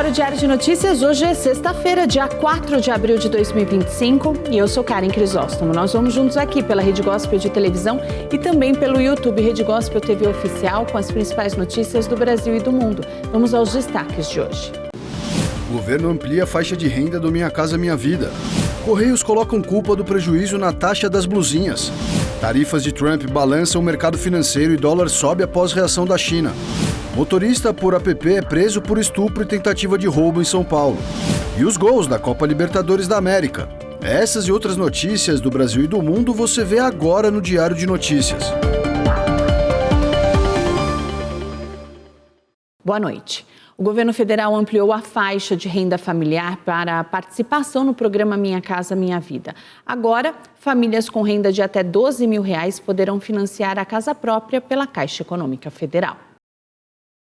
ar o Diário de Notícias. Hoje é sexta-feira, dia 4 de abril de 2025 e eu sou Karen Crisóstomo. Nós vamos juntos aqui pela Rede Gospel de televisão e também pelo YouTube Rede Gospel TV Oficial com as principais notícias do Brasil e do mundo. Vamos aos destaques de hoje. O governo amplia a faixa de renda do Minha Casa Minha Vida. Correios colocam culpa do prejuízo na taxa das blusinhas. Tarifas de Trump balançam o mercado financeiro e dólar sobe após reação da China. Motorista por app é preso por estupro e tentativa de roubo em São Paulo. E os gols da Copa Libertadores da América. Essas e outras notícias do Brasil e do mundo você vê agora no Diário de Notícias. Boa noite. O governo federal ampliou a faixa de renda familiar para a participação no programa Minha Casa Minha Vida. Agora, famílias com renda de até R$12 mil poderão financiar a casa própria pela Caixa Econômica Federal.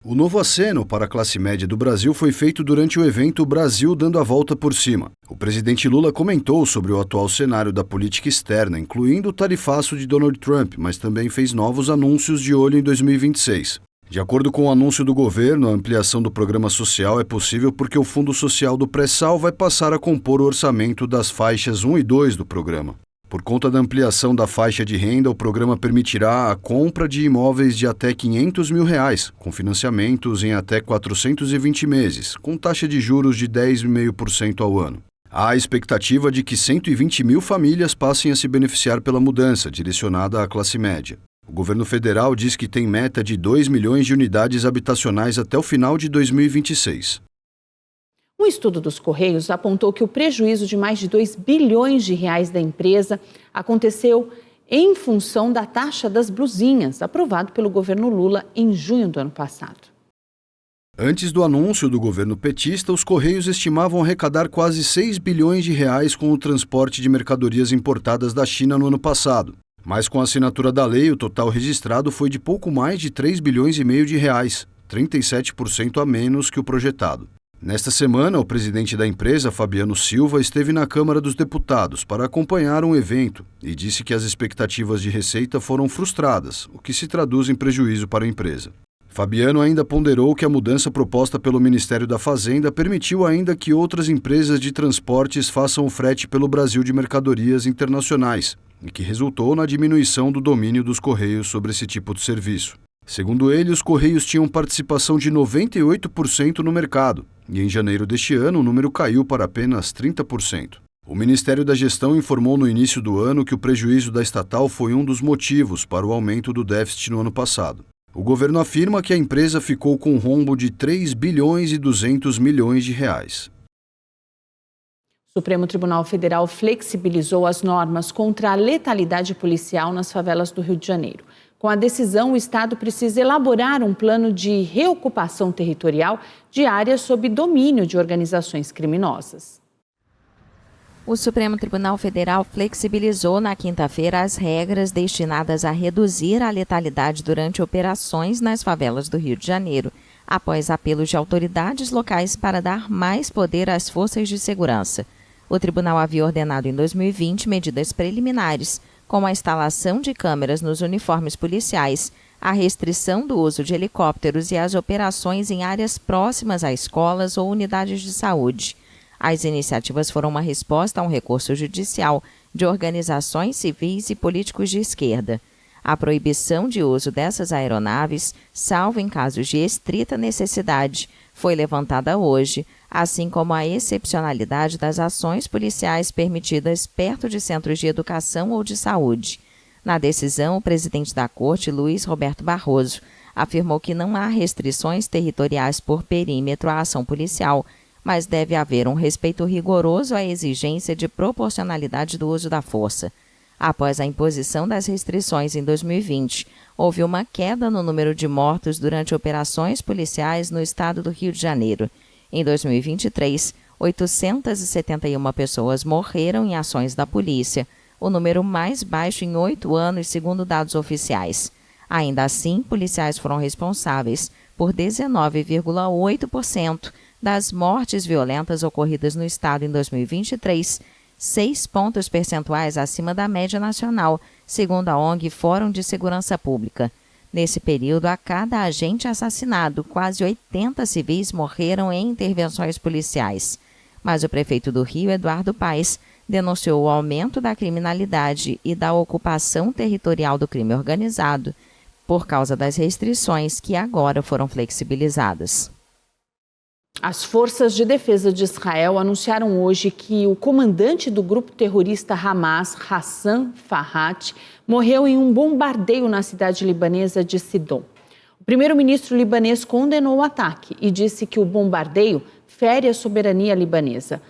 O novo aceno para a classe média do Brasil foi feito durante o evento Brasil Dando a Volta por Cima. O presidente Lula comentou sobre o atual cenário da política externa, incluindo o tarifaço de Donald Trump, mas também fez novos anúncios de olho em 2026. De acordo com o anúncio do governo, a ampliação do programa social é possível porque o Fundo Social do Pré-Sal vai passar a compor o orçamento das faixas 1 e 2 do programa. Por conta da ampliação da faixa de renda, o programa permitirá a compra de imóveis de até R$500 mil, com financiamentos em até 420 meses, com taxa de juros de 10,5% ao ano. Há a expectativa de que 120 mil famílias passem a se beneficiar pela mudança, direcionada à classe média. O governo federal diz que tem meta de 2 milhões de unidades habitacionais até o final de 2026. Um estudo dos Correios apontou que o prejuízo de mais de R$2 bilhões da empresa aconteceu em função da taxa das blusinhas, aprovado pelo governo Lula em junho do ano passado. Antes do anúncio do governo petista, os Correios estimavam arrecadar quase R$6 bilhões com o transporte de mercadorias importadas da China no ano passado. Mas com a assinatura da lei, o total registrado foi de pouco mais de R$3,5 bilhões, 37% a menos que o projetado. Nesta semana, o presidente da empresa, Fabiano Silva, esteve na Câmara dos Deputados para acompanhar um evento e disse que as expectativas de receita foram frustradas, o que se traduz em prejuízo para a empresa. Fabiano ainda ponderou que a mudança proposta pelo Ministério da Fazenda permitiu ainda que outras empresas de transportes façam o frete pelo Brasil de mercadorias internacionais e que resultou na diminuição do domínio dos Correios sobre esse tipo de serviço. Segundo ele, os Correios tinham participação de 98% no mercado, e em janeiro deste ano o número caiu para apenas 30%. O Ministério da Gestão informou no início do ano que o prejuízo da estatal foi um dos motivos para o aumento do déficit no ano passado. O governo afirma que a empresa ficou com um rombo de R$3,2 bilhões. O Supremo Tribunal Federal flexibilizou as normas contra a letalidade policial nas favelas do Rio de Janeiro. Com a decisão, o Estado precisa elaborar um plano de reocupação territorial de áreas sob domínio de organizações criminosas. O Supremo Tribunal Federal flexibilizou na quinta-feira as regras destinadas a reduzir a letalidade durante operações nas favelas do Rio de Janeiro, após apelos de autoridades locais para dar mais poder às forças de segurança. O tribunal havia ordenado em 2020 medidas preliminares, como a instalação de câmeras nos uniformes policiais, a restrição do uso de helicópteros e as operações em áreas próximas a escolas ou unidades de saúde. As iniciativas foram uma resposta a um recurso judicial de organizações civis e políticos de esquerda. A proibição de uso dessas aeronaves, salvo em casos de estrita necessidade, foi levantada hoje, assim como a excepcionalidade das ações policiais permitidas perto de centros de educação ou de saúde. Na decisão, o presidente da Corte, Luiz Roberto Barroso, afirmou que não há restrições territoriais por perímetro à ação policial, mas deve haver um respeito rigoroso à exigência de proporcionalidade do uso da força. Após a imposição das restrições em 2020, houve uma queda no número de mortos durante operações policiais no estado do Rio de Janeiro. Em 2023, 871 pessoas morreram em ações da polícia, o número mais baixo em 8 anos, segundo dados oficiais. Ainda assim, policiais foram responsáveis por 19,8% das mortes violentas ocorridas no estado em 2023, 6 pontos percentuais acima da média nacional, segundo a ONG Fórum de Segurança Pública. Nesse período, a cada agente assassinado, quase 80 civis morreram em intervenções policiais. Mas o prefeito do Rio, Eduardo Paes, denunciou o aumento da criminalidade e da ocupação territorial do crime organizado por causa das restrições que agora foram flexibilizadas. As forças de defesa de Israel anunciaram hoje que o comandante do grupo terrorista Hamas, Hassan Farhat, morreu em um bombardeio na cidade libanesa de Sidon. O primeiro-ministro libanês condenou o ataque e disse que o bombardeio fere a soberania libanesa.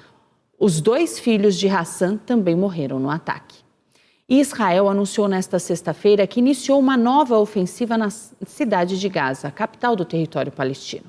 Os 2 filhos de Hassan também morreram no ataque. E Israel anunciou nesta sexta-feira que iniciou uma nova ofensiva na cidade de Gaza, capital do território palestino.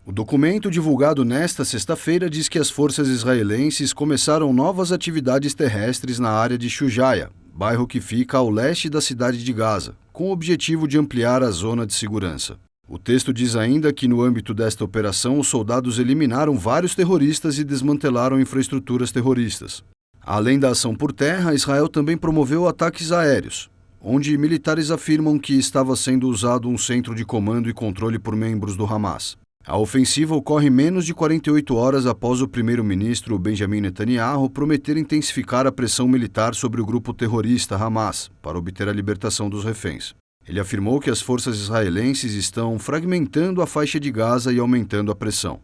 O documento divulgado nesta sexta-feira diz que as forças israelenses começaram novas atividades terrestres na área de Shujaia, bairro que fica ao leste da cidade de Gaza, com o objetivo de ampliar a zona de segurança. O texto diz ainda que no âmbito desta operação os soldados eliminaram vários terroristas e desmantelaram infraestruturas terroristas. Além da ação por terra, Israel também promoveu ataques aéreos, onde militares afirmam que estava sendo usado um centro de comando e controle por membros do Hamas. A ofensiva ocorre menos de 48 horas após o primeiro-ministro Benjamin Netanyahu prometer intensificar a pressão militar sobre o grupo terrorista Hamas para obter a libertação dos reféns. Ele afirmou que as forças israelenses estão fragmentando a faixa de Gaza e aumentando a pressão.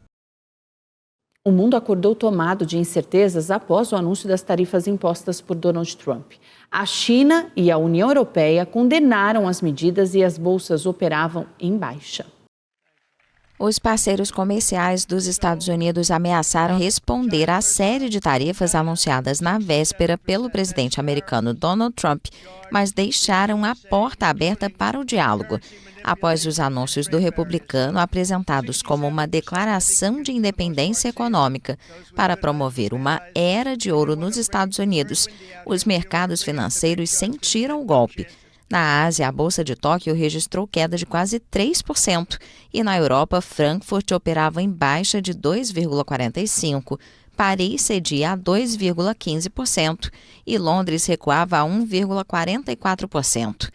O mundo acordou tomado de incertezas após o anúncio das tarifas impostas por Donald Trump. A China e a União Europeia condenaram as medidas e as bolsas operavam em baixa. Os parceiros comerciais dos Estados Unidos ameaçaram responder à série de tarifas anunciadas na véspera pelo presidente americano Donald Trump, mas deixaram a porta aberta para o diálogo, após os anúncios do republicano apresentados como uma declaração de independência econômica para promover uma era de ouro nos Estados Unidos. Os mercados financeiros sentiram o golpe. Na Ásia, a Bolsa de Tóquio registrou queda de quase 3% e na Europa, Frankfurt operava em baixa de 2,45%, Paris cedia a 2,15% e Londres recuava a 1,44%.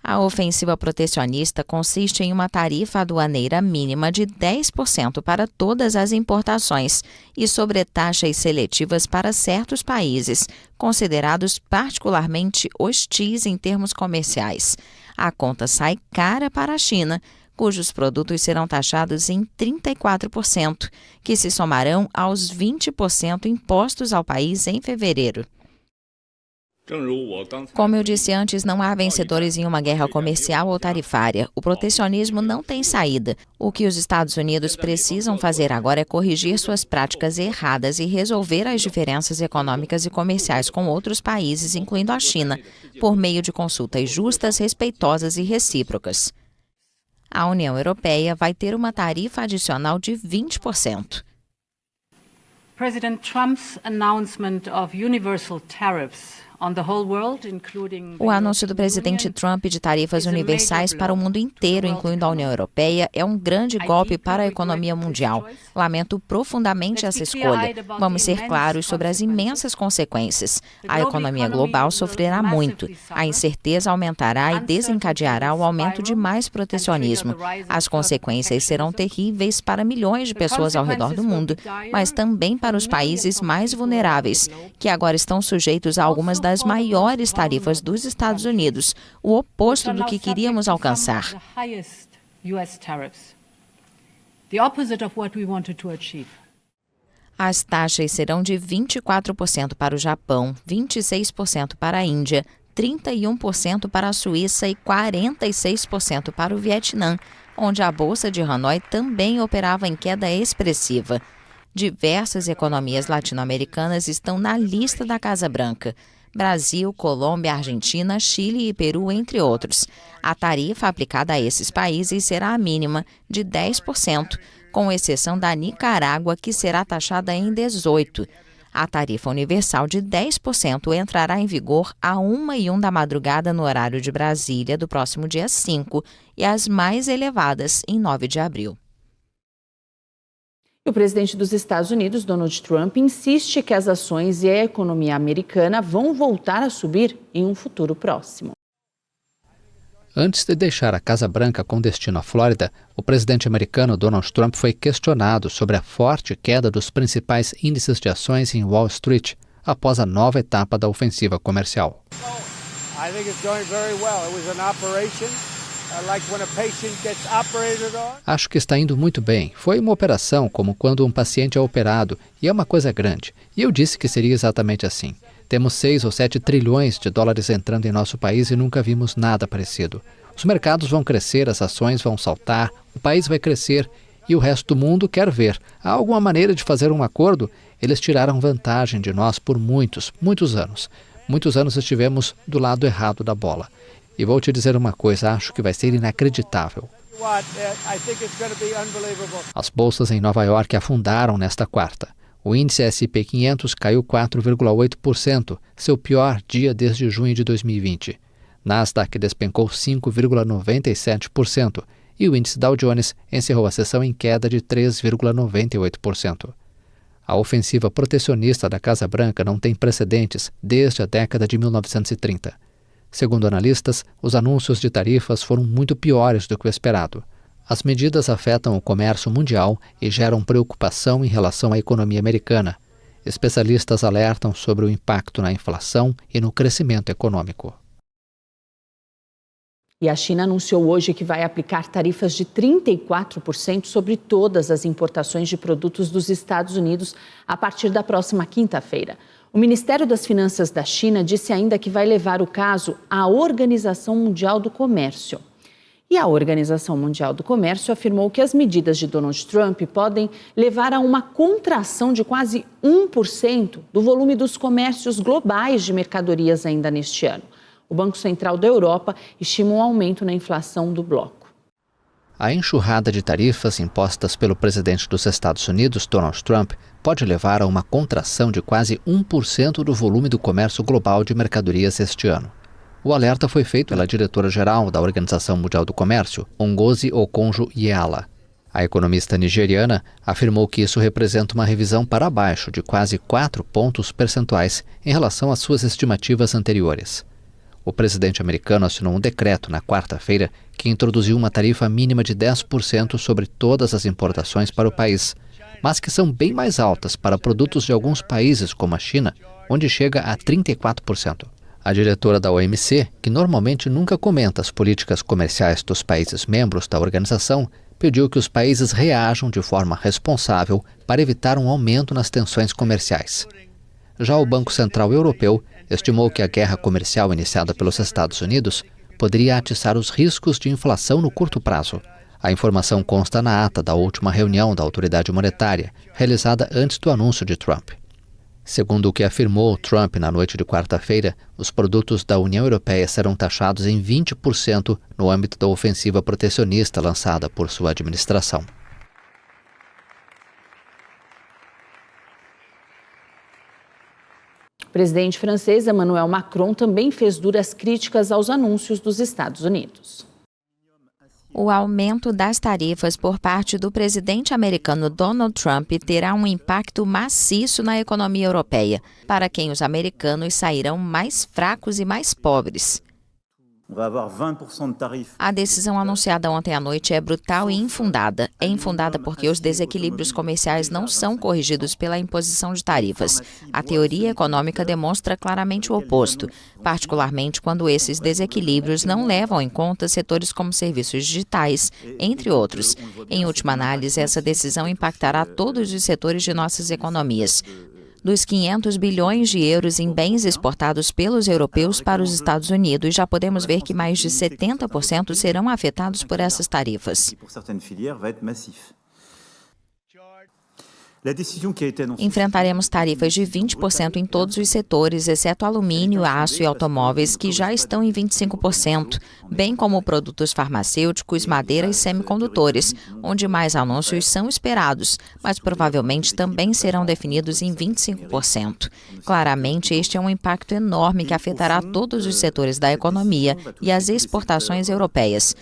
A ofensiva protecionista consiste em uma tarifa aduaneira mínima de 10% para todas as importações e sobretaxas seletivas para certos países, considerados particularmente hostis em termos comerciais. A conta sai cara para a China, cujos produtos serão taxados em 34%, que se somarão aos 20% impostos ao país em fevereiro. Como eu disse antes, não há vencedores em uma guerra comercial ou tarifária. O protecionismo não tem saída. O que os Estados Unidos precisam fazer agora é corrigir suas práticas erradas e resolver as diferenças econômicas e comerciais com outros países, incluindo a China, por meio de consultas justas, respeitosas e recíprocas. A União Europeia vai ter uma tarifa adicional de 20%. President Trump's announcement of universal tariffs on the whole world, including o anúncio do presidente Trump de tarifas universais para o mundo inteiro, incluindo a União Europeia, é um grande golpe para a economia mundial. Lamento profundamente essa escolha. Vamos ser claros sobre as imensas consequências. A economia global sofrerá muito. A incerteza aumentará e desencadeará o aumento de mais protecionismo. As consequências serão terríveis para milhões de pessoas ao redor do mundo, mas também para os países mais vulneráveis, que agora estão sujeitos a algumas das maiores tarifas dos Estados Unidos, o oposto do que queríamos alcançar. As taxas serão de 24% para o Japão, 26% para a Índia, 31% para a Suíça e 46% para o Vietnã, onde a Bolsa de Hanoi também operava em queda expressiva. Diversas economias latino-americanas estão na lista da Casa Branca. Brasil, Colômbia, Argentina, Chile e Peru, entre outros. A tarifa aplicada a esses países será a mínima, de 10%, com exceção da Nicarágua, que será taxada em 18%. A tarifa universal de 10% entrará em vigor a 1h01 da madrugada no horário de Brasília do próximo dia 5 e as mais elevadas em 9 de abril. O presidente dos Estados Unidos, Donald Trump, insiste que as ações e a economia americana vão voltar a subir em um futuro próximo. Antes de deixar a Casa Branca com destino à Flórida, o presidente americano Donald Trump foi questionado sobre a forte queda dos principais índices de ações em Wall Street após a nova etapa da ofensiva comercial. Acho que está indo muito bem. Foi uma operação como quando um paciente é operado e é uma coisa grande. E eu disse que seria exatamente assim. Temos 6 ou 7 trilhões de dólares entrando em nosso país e nunca vimos nada parecido. Os mercados vão crescer, as ações vão saltar, o país vai crescer e o resto do mundo quer ver. Há alguma maneira de fazer um acordo? Eles tiraram vantagem de nós por muitos anos. Muitos anos estivemos do lado errado da bola. E vou te dizer uma coisa, acho que vai ser inacreditável. As bolsas em Nova York afundaram nesta quarta. O índice S&P 500 caiu 4,8%, seu pior dia desde junho de 2020. Nasdaq despencou 5,97% e o índice Dow Jones encerrou a sessão em queda de 3,98%. A ofensiva protecionista da Casa Branca não tem precedentes desde a década de 1930. Segundo analistas, os anúncios de tarifas foram muito piores do que o esperado. As medidas afetam o comércio mundial e geram preocupação em relação à economia americana. Especialistas alertam sobre o impacto na inflação e no crescimento econômico. E a China anunciou hoje que vai aplicar tarifas de 34% sobre todas as importações de produtos dos Estados Unidos a partir da próxima quinta-feira. O Ministério das Finanças da China disse ainda que vai levar o caso à Organização Mundial do Comércio. E a Organização Mundial do Comércio afirmou que as medidas de Donald Trump podem levar a uma contração de quase 1% do volume dos comércios globais de mercadorias ainda neste ano. O Banco Central da Europa estima um aumento na inflação do bloco. A enxurrada de tarifas impostas pelo presidente dos Estados Unidos, Donald Trump, pode levar a uma contração de quase 1% do volume do comércio global de mercadorias este ano. O alerta foi feito pela diretora-geral da Organização Mundial do Comércio, Ngozi Okonjo-Iweala. A economista nigeriana afirmou que isso representa uma revisão para baixo de quase 4 pontos percentuais em relação às suas estimativas anteriores. O presidente americano assinou um decreto na quarta-feira que introduziu uma tarifa mínima de 10% sobre todas as importações para o país, mas que são bem mais altas para produtos de alguns países como a China, onde chega a 34%. A diretora da OMC, que normalmente nunca comenta as políticas comerciais dos países membros da organização, pediu que os países reajam de forma responsável para evitar um aumento nas tensões comerciais. Já o Banco Central Europeu estimou que a guerra comercial iniciada pelos Estados Unidos poderia atiçar os riscos de inflação no curto prazo. A informação consta na ata da última reunião da autoridade monetária, realizada antes do anúncio de Trump. Segundo o que afirmou Trump na noite de quarta-feira, os produtos da União Europeia serão taxados em 20% no âmbito da ofensiva protecionista lançada por sua administração. O presidente francês Emmanuel Macron também fez duras críticas aos anúncios dos Estados Unidos. O aumento das tarifas por parte do presidente americano Donald Trump terá um impacto maciço na economia europeia, para quem os americanos sairão mais fracos e mais pobres. A decisão anunciada ontem à noite é brutal e infundada. É infundada porque os desequilíbrios comerciais não são corrigidos pela imposição de tarifas. A teoria econômica demonstra claramente o oposto, particularmente quando esses desequilíbrios não levam em conta setores como serviços digitais, entre outros. Em última análise, essa decisão impactará todos os setores de nossas economias. Dos 500 bilhões de euros em bens exportados pelos europeus para os Estados Unidos, já podemos ver que mais de 70% serão afetados por essas tarifas. Enfrentaremos tarifas de 20% em todos os setores, exceto alumínio, aço e automóveis, que já estão em 25%, bem como produtos farmacêuticos, madeira e semicondutores, onde mais anúncios são esperados, mas provavelmente também serão definidos em 25%. Claramente, este é um impacto enorme que afetará todos os setores da economia e as exportações europeias.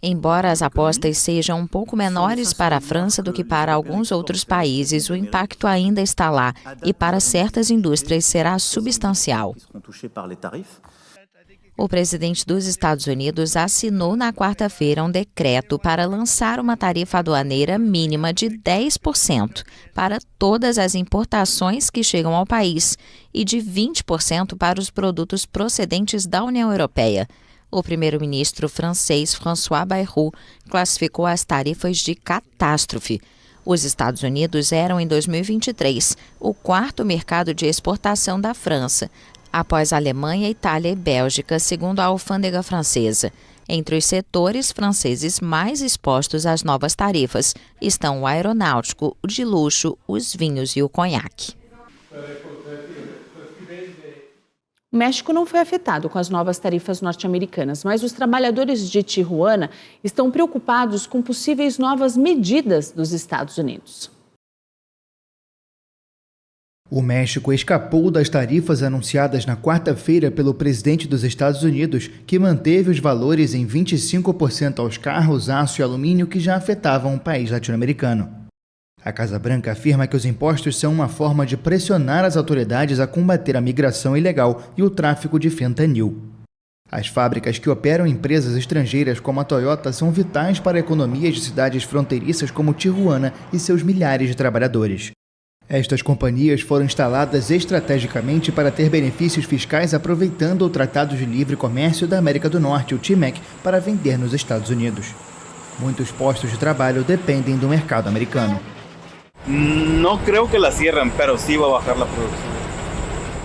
Embora as apostas sejam um pouco menores para a França do que para alguns outros países, o impacto ainda está lá e para certas indústrias será substancial. O presidente dos Estados Unidos assinou na quarta-feira um decreto para lançar uma tarifa aduaneira mínima de 10% para todas as importações que chegam ao país e de 20% para os produtos procedentes da União Europeia. O primeiro-ministro francês François Bayrou classificou as tarifas de catástrofe. Os Estados Unidos eram, em 2023, o quarto mercado de exportação da França, após Alemanha, Itália e Bélgica, segundo a alfândega francesa. Entre os setores franceses mais expostos às novas tarifas estão o aeronáutico, o de luxo, os vinhos e o conhaque. O México não foi afetado com as novas tarifas norte-americanas, mas os trabalhadores de Tijuana estão preocupados com possíveis novas medidas dos Estados Unidos. O México escapou das tarifas anunciadas na quarta-feira pelo presidente dos Estados Unidos, que manteve os valores em 25% aos carros, aço e alumínio que já afetavam o país latino-americano. A Casa Branca afirma que os impostos são uma forma de pressionar as autoridades a combater a migração ilegal e o tráfico de fentanil. As fábricas que operam empresas estrangeiras como a Toyota são vitais para economias de cidades fronteiriças como Tijuana e seus milhares de trabalhadores. Estas companhias foram instaladas estrategicamente para ter benefícios fiscais aproveitando o Tratado de Livre Comércio da América do Norte, o TMEC, para vender nos Estados Unidos. Muitos postos de trabalho dependem do mercado americano. Não creio que ela cierren, pero sí va a bajar la produção.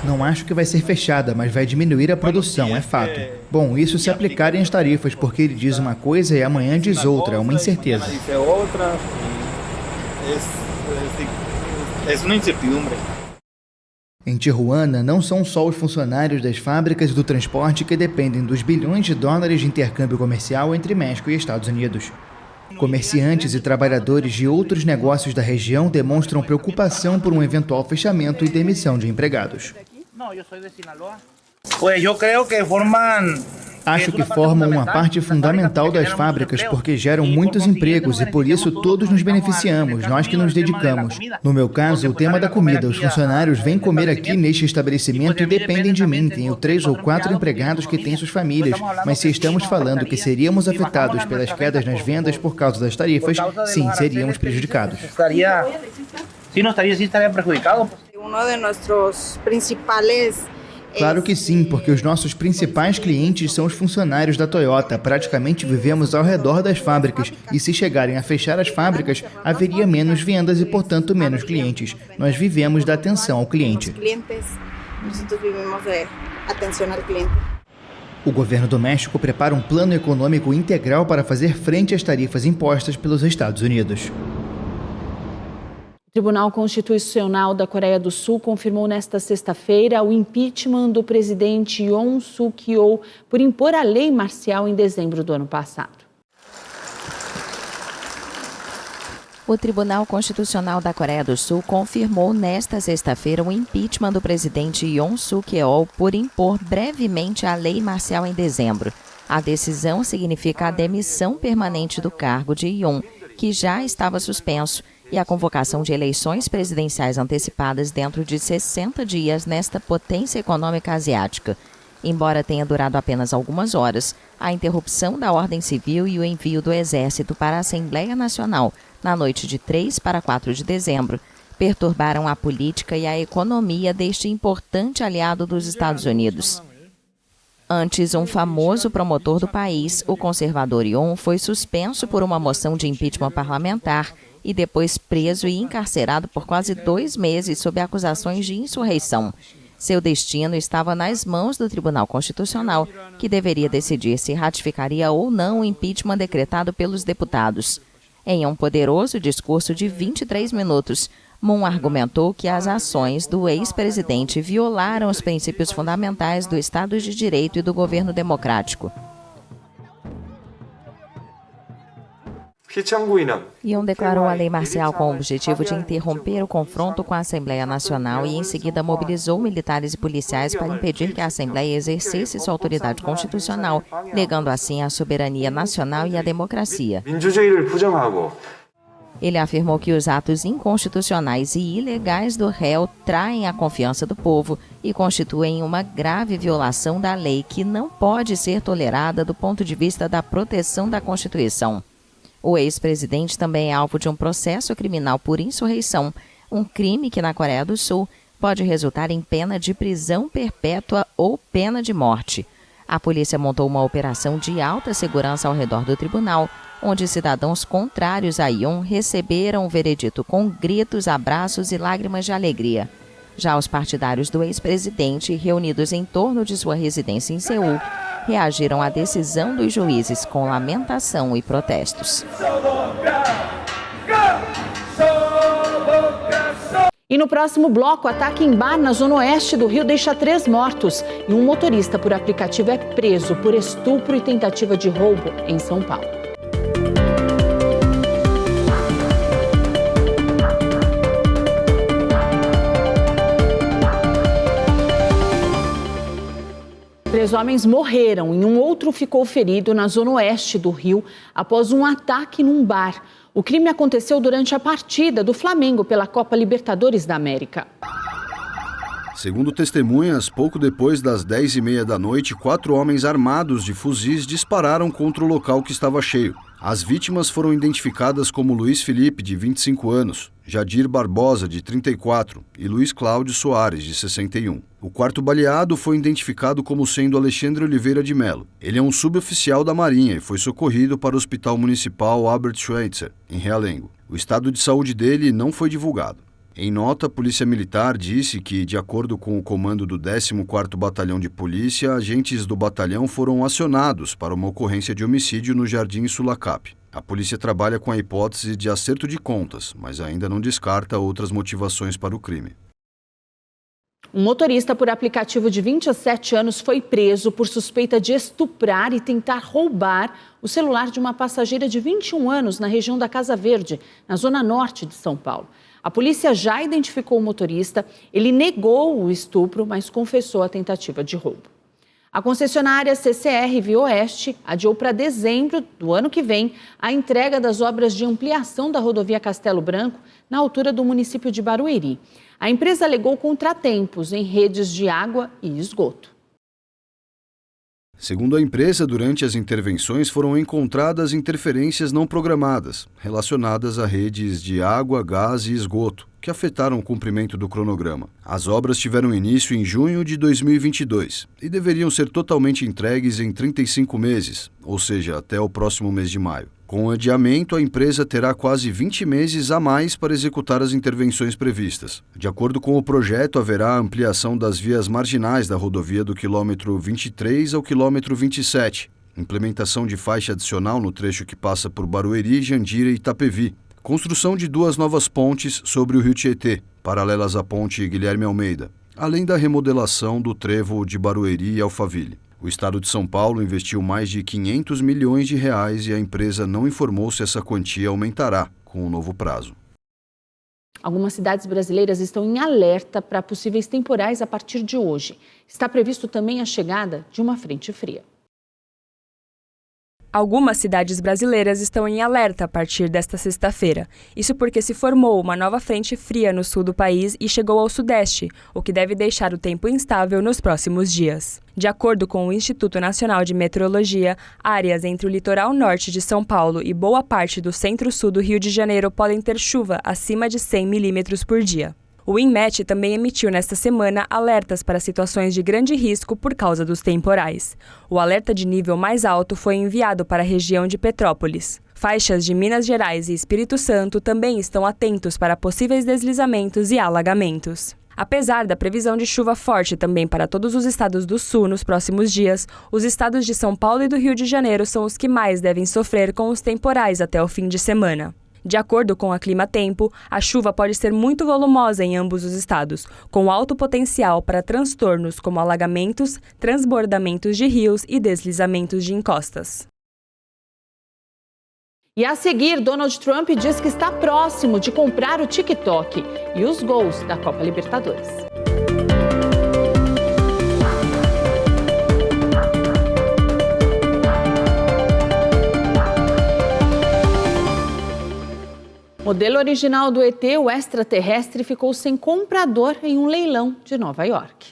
Não acho que vai ser fechada, mas vai diminuir a produção, é fato. Bom, isso se aplicarem as tarifas, porque ele diz uma coisa e amanhã diz outra, é uma incerteza. É uma incertidumbre. Em Tijuana, não são só os funcionários das fábricas e do transporte que dependem dos bilhões de dólares de intercâmbio comercial entre México e Estados Unidos. Comerciantes e trabalhadores de outros negócios da região demonstram preocupação por um eventual fechamento e demissão de empregados. Acho que formam uma parte fundamental das fábricas porque geram muitos empregos e por isso todos nos beneficiamos, nós que nos dedicamos. No meu caso, o tema da comida. Os funcionários vêm comer aqui neste estabelecimento e dependem de mim. Tenho 3 ou 4 empregados que têm suas famílias, mas se estamos falando que seríamos afetados pelas quedas nas vendas por causa das tarifas, sim, seríamos prejudicados. Claro que sim, porque os nossos principais clientes são os funcionários da Toyota. Praticamente vivemos ao redor das fábricas e se chegarem a fechar as fábricas, haveria menos vendas e, portanto, menos clientes. Nós vivemos da atenção ao cliente. O governo do México prepara um plano econômico integral para fazer frente às tarifas impostas pelos Estados Unidos. O Tribunal Constitucional da Coreia do Sul confirmou nesta sexta-feira o impeachment do presidente Yoon Suk-yeol por impor a lei marcial em dezembro do ano passado. O Tribunal Constitucional da Coreia do Sul confirmou nesta sexta-feira o impeachment do presidente Yoon Suk-yeol por impor brevemente a lei marcial em dezembro. A decisão significa a demissão permanente do cargo de Yoon, que já estava suspenso, e a convocação de eleições presidenciais antecipadas dentro de 60 dias nesta potência econômica asiática. Embora tenha durado apenas algumas horas, a interrupção da ordem civil e o envio do Exército para a Assembleia Nacional na noite de 3 para 4 de dezembro perturbaram a política e a economia deste importante aliado dos Estados Unidos. Antes, um famoso promotor do país, o conservador Yoon, foi suspenso por uma moção de impeachment parlamentar e depois preso e encarcerado por quase 2 meses sob acusações de insurreição. Seu destino estava nas mãos do Tribunal Constitucional, que deveria decidir se ratificaria ou não o impeachment decretado pelos deputados. Em um poderoso discurso de 23 minutos, Moon argumentou que as ações do ex-presidente violaram os princípios fundamentais do Estado de Direito e do governo democrático. Yoon declarou a lei marcial com o objetivo de interromper o confronto com a Assembleia Nacional e, em seguida, mobilizou militares e policiais para impedir que a Assembleia exercesse sua autoridade constitucional, negando assim a soberania nacional e a democracia. Ele afirmou que os atos inconstitucionais e ilegais do réu traem a confiança do povo e constituem uma grave violação da lei que não pode ser tolerada do ponto de vista da proteção da Constituição. O ex-presidente também é alvo de um processo criminal por insurreição, um crime que na Coreia do Sul pode resultar em pena de prisão perpétua ou pena de morte. A polícia montou uma operação de alta segurança ao redor do tribunal, onde cidadãos contrários a Yoon receberam o veredito com gritos, abraços e lágrimas de alegria. Já os partidários do ex-presidente, reunidos em torno de sua residência em Seul, reagiram à decisão dos juízes com lamentação e protestos. E no próximo bloco, ataque em bar na zona oeste do Rio deixa 3 mortos e um motorista por aplicativo é preso por estupro e tentativa de roubo em São Paulo. Três homens morreram e um outro ficou ferido na zona oeste do Rio após um ataque num bar. O crime aconteceu durante a partida do Flamengo pela Copa Libertadores da América. Segundo testemunhas, pouco depois das 10h30 da noite, 4 homens armados de fuzis dispararam contra o local que estava cheio. As vítimas foram identificadas como Luiz Felipe, de 25 anos, Jadir Barbosa, de 34 e Luiz Cláudio Soares, de 61. O quarto baleado foi identificado como sendo Alexandre Oliveira de Mello. Ele é um suboficial da Marinha e foi socorrido para o Hospital Municipal Albert Schweitzer, em Realengo. O estado de saúde dele não foi divulgado. Em nota, a Polícia Militar disse que, de acordo com o comando do 14º Batalhão de Polícia, agentes do batalhão foram acionados para uma ocorrência de homicídio no Jardim Sulacap. A polícia trabalha com a hipótese de acerto de contas, mas ainda não descarta outras motivações para o crime. Um motorista por aplicativo de 27 anos foi preso por suspeita de estuprar e tentar roubar o celular de uma passageira de 21 anos na região da Casa Verde, na zona norte de São Paulo. A polícia já identificou o motorista, ele negou o estupro, mas confessou a tentativa de roubo. A concessionária CCR Via Oeste adiou para dezembro do ano que vem a entrega das obras de ampliação da rodovia Castelo Branco, na altura do município de Barueri. A empresa alegou contratempos em redes de água e esgoto. Segundo a empresa, durante as intervenções foram encontradas interferências não programadas, relacionadas a redes de água, gás e esgoto, que afetaram o cumprimento do cronograma. As obras tiveram início em junho de 2022 e deveriam ser totalmente entregues em 35 meses, ou seja, até o próximo mês de maio. Com o adiamento, a empresa terá quase 20 meses a mais para executar as intervenções previstas. De acordo com o projeto, haverá ampliação das vias marginais da rodovia do quilômetro 23 ao quilômetro 27, implementação de faixa adicional no trecho que passa por Barueri, Jandira e Itapevi, construção de 2 novas pontes sobre o Rio Tietê, paralelas à ponte Guilherme Almeida, além da remodelação do trevo de Barueri e Alphaville. O estado de São Paulo investiu mais de 500 milhões de reais e a empresa não informou se essa quantia aumentará com o novo prazo. Algumas cidades brasileiras estão em alerta para possíveis temporais a partir de hoje. Está previsto também a chegada de uma frente fria. Algumas cidades brasileiras estão em alerta a partir desta sexta-feira. Isso porque se formou uma nova frente fria no sul do país e chegou ao sudeste, o que deve deixar o tempo instável nos próximos dias. De acordo com o Instituto Nacional de Meteorologia, áreas entre o litoral norte de São Paulo e boa parte do centro-sul do Rio de Janeiro podem ter chuva acima de 100 milímetros por dia. O INMET também emitiu nesta semana alertas para situações de grande risco por causa dos temporais. O alerta de nível mais alto foi enviado para a região de Petrópolis. Faixas de Minas Gerais e Espírito Santo também estão atentos para possíveis deslizamentos e alagamentos. Apesar da previsão de chuva forte também para todos os estados do sul nos próximos dias, os estados de São Paulo e do Rio de Janeiro são os que mais devem sofrer com os temporais até o fim de semana. De acordo com a Climatempo, a chuva pode ser muito volumosa em ambos os estados, com alto potencial para transtornos como alagamentos, transbordamentos de rios e deslizamentos de encostas. E a seguir, Donald Trump diz que está próximo de comprar o TikTok e os gols da Copa Libertadores. Modelo original do ET, o extraterrestre, ficou sem comprador em um leilão de Nova York.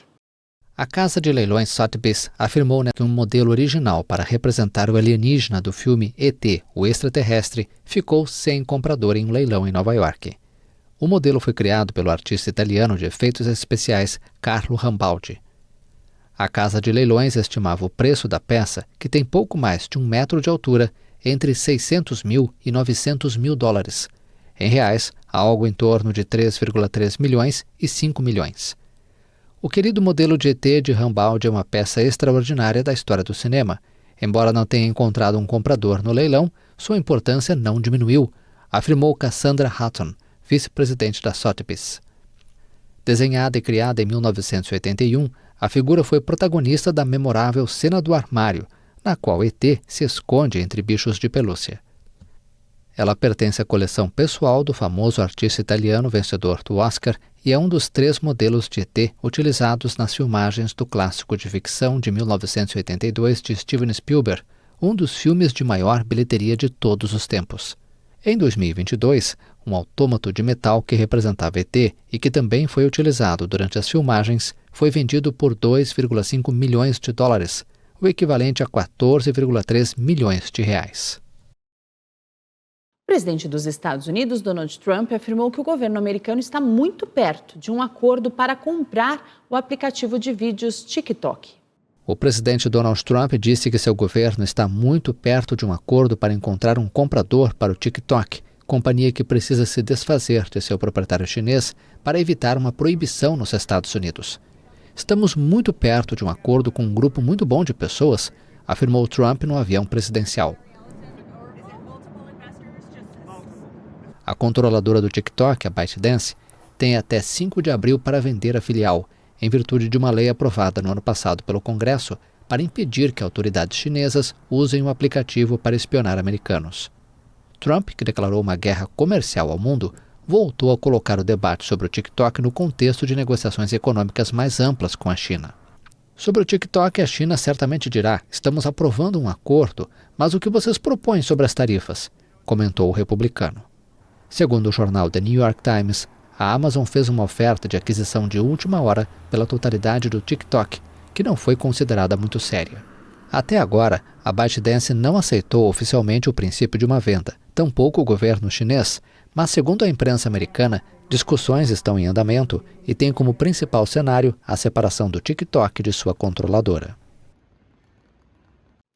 A casa de leilões Sotheby's afirmou que um modelo original para representar o alienígena do filme ET, o extraterrestre, ficou sem comprador em um leilão em Nova York. O modelo foi criado pelo artista italiano de efeitos especiais Carlo Rambaldi. A casa de leilões estimava o preço da peça, que tem pouco mais de 1 metro de altura, entre 600 mil e 900 mil dólares. Em reais, algo em torno de 3,3 milhões e 5 milhões. O querido modelo de ET de Rambaldi é uma peça extraordinária da história do cinema. Embora não tenha encontrado um comprador no leilão, sua importância não diminuiu, afirmou Cassandra Hutton, vice-presidente da Sotheby's. Desenhada e criada em 1981, a figura foi protagonista da memorável Cena do Armário, na qual ET se esconde entre bichos de pelúcia. Ela pertence à coleção pessoal do famoso artista italiano vencedor do Oscar e é um dos 3 modelos de ET utilizados nas filmagens do clássico de ficção de 1982 de Steven Spielberg, um dos filmes de maior bilheteria de todos os tempos. Em 2022, um autômato de metal que representava ET e que também foi utilizado durante as filmagens foi vendido por 2,5 milhões de dólares, o equivalente a 14,3 milhões de reais. O presidente dos Estados Unidos, Donald Trump, afirmou que o governo americano está muito perto de um acordo para comprar o aplicativo de vídeos TikTok. O presidente Donald Trump disse que seu governo está muito perto de um acordo para encontrar um comprador para o TikTok, companhia que precisa se desfazer de seu proprietário chinês para evitar uma proibição nos Estados Unidos. Estamos muito perto de um acordo com um grupo muito bom de pessoas, afirmou Trump no avião presidencial. A controladora do TikTok, a ByteDance, tem até 5 de abril para vender a filial, em virtude de uma lei aprovada no ano passado pelo Congresso para impedir que autoridades chinesas usem o aplicativo para espionar americanos. Trump, que declarou uma guerra comercial ao mundo, voltou a colocar o debate sobre o TikTok no contexto de negociações econômicas mais amplas com a China. Sobre o TikTok, a China certamente dirá: estamos aprovando um acordo, mas o que vocês propõem sobre as tarifas? Comentou o republicano. Segundo o jornal The New York Times, a Amazon fez uma oferta de aquisição de última hora pela totalidade do TikTok, que não foi considerada muito séria. Até agora, a ByteDance não aceitou oficialmente o princípio de uma venda, tampouco o governo chinês, mas segundo a imprensa americana, discussões estão em andamento e tem como principal cenário a separação do TikTok de sua controladora.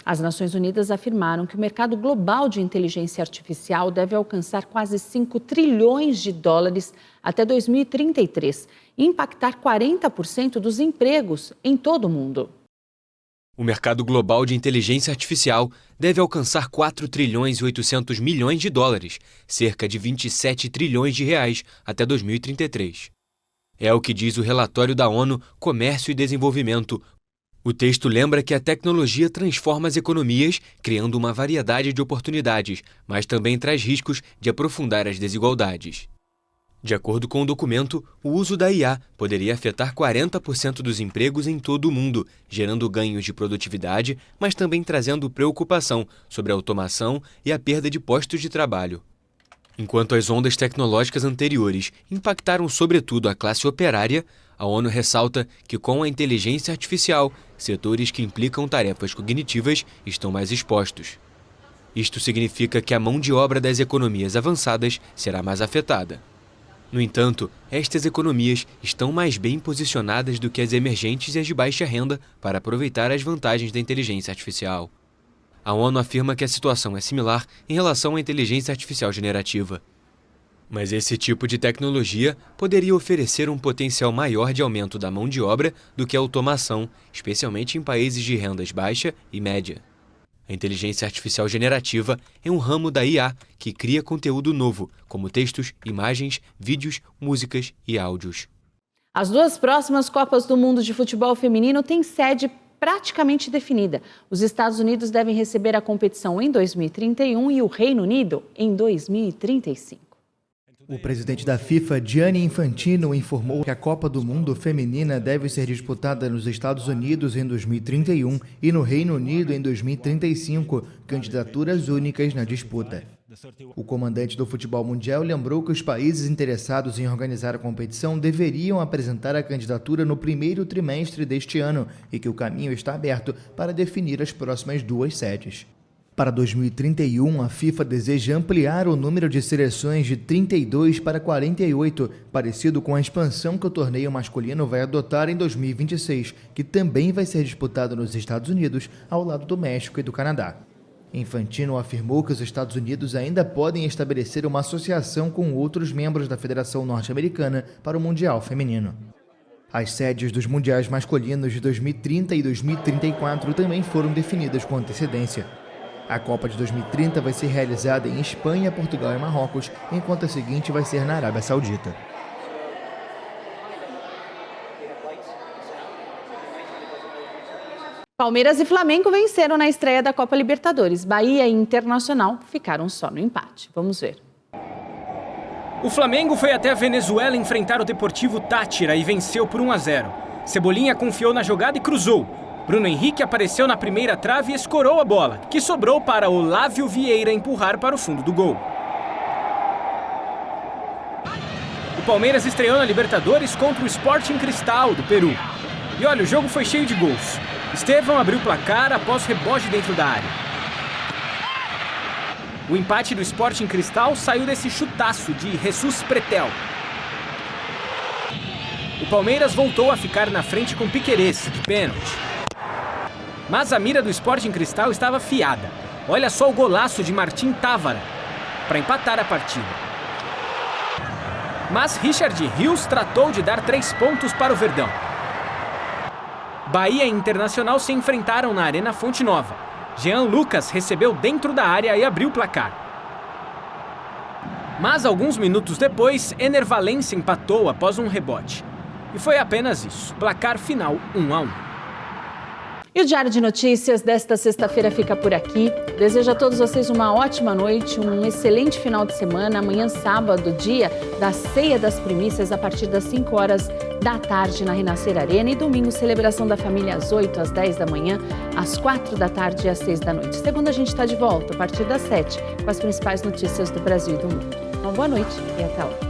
As Nações Unidas afirmaram que o mercado global de inteligência artificial deve alcançar quase 5 trilhões de dólares até 2033 e impactar 40% dos empregos em todo o mundo. O mercado global de inteligência artificial deve alcançar 4 trilhões e 800 milhões de dólares, cerca de 27 trilhões de reais, até 2033. É o que diz o relatório da ONU Comércio e Desenvolvimento. O texto lembra que a tecnologia transforma as economias, criando uma variedade de oportunidades, mas também traz riscos de aprofundar as desigualdades. De acordo com o documento, o uso da IA poderia afetar 40% dos empregos em todo o mundo, gerando ganhos de produtividade, mas também trazendo preocupação sobre a automação e a perda de postos de trabalho. Enquanto as ondas tecnológicas anteriores impactaram sobretudo a classe operária, a ONU ressalta que com a inteligência artificial, setores que implicam tarefas cognitivas estão mais expostos. Isto significa que a mão de obra das economias avançadas será mais afetada. No entanto, estas economias estão mais bem posicionadas do que as emergentes e as de baixa renda para aproveitar as vantagens da inteligência artificial. A ONU afirma que a situação é similar em relação à inteligência artificial generativa. Mas esse tipo de tecnologia poderia oferecer um potencial maior de aumento da mão de obra do que a automação, especialmente em países de rendas baixa e média. A inteligência artificial generativa é um ramo da IA que cria conteúdo novo, como textos, imagens, vídeos, músicas e áudios. As 2 próximas Copas do Mundo de futebol feminino têm sede praticamente definida. Os Estados Unidos devem receber a competição em 2031 e o Reino Unido em 2035. O presidente da FIFA, Gianni Infantino, informou que a Copa do Mundo feminina deve ser disputada nos Estados Unidos em 2031 e no Reino Unido em 2035, candidaturas únicas na disputa. O comandante do futebol mundial lembrou que os países interessados em organizar a competição deveriam apresentar a candidatura no primeiro trimestre deste ano e que o caminho está aberto para definir as próximas 2 sedes. Para 2031, a FIFA deseja ampliar o número de seleções de 32 para 48, parecido com a expansão que o torneio masculino vai adotar em 2026, que também vai ser disputado nos Estados Unidos, ao lado do México e do Canadá. Infantino afirmou que os Estados Unidos ainda podem estabelecer uma associação com outros membros da Federação Norte-Americana para o Mundial Feminino. As sedes dos Mundiais masculinos de 2030 e 2034 também foram definidas com antecedência. A Copa de 2030 vai ser realizada em Espanha, Portugal e Marrocos, enquanto a seguinte vai ser na Arábia Saudita. Palmeiras e Flamengo venceram na estreia da Copa Libertadores. Bahia e Internacional ficaram só no empate. Vamos ver. O Flamengo foi até a Venezuela enfrentar o Deportivo Táchira e venceu por 1-0. Cebolinha confiou na jogada e cruzou. Bruno Henrique apareceu na primeira trave e escorou a bola, que sobrou para Olávio Vieira empurrar para o fundo do gol. O Palmeiras estreou na Libertadores contra o Sporting Cristal, do Peru. E olha, o jogo foi cheio de gols. Estevão abriu o placar após rebote dentro da área. O empate do Sporting Cristal saiu desse chutaço de Jesus Pretel. O Palmeiras voltou a ficar na frente com Piquerez, de pênalti. Mas a mira do Sporting Cristal estava afiada. Olha só o golaço de Martim Távara para empatar a partida. Mas Richard Rios tratou de dar 3 pontos para o Verdão. Bahia e Internacional se enfrentaram na Arena Fonte Nova. Jean Lucas recebeu dentro da área e abriu o placar. Mas alguns minutos depois, Ener Valencia empatou após um rebote. E foi apenas isso. Placar final 1-1. E o Diário de Notícias desta sexta-feira fica por aqui. Desejo a todos vocês uma ótima noite, um excelente final de semana. Amanhã, sábado, dia da Ceia das Primícias, a partir das 5 horas da tarde na Renascer Arena. E domingo, celebração da família às 8, às 10 da manhã, às 4 da tarde e às 6 da noite. Segunda, a gente está de volta a partir das 7, com as principais notícias do Brasil e do mundo. Uma boa noite e até lá.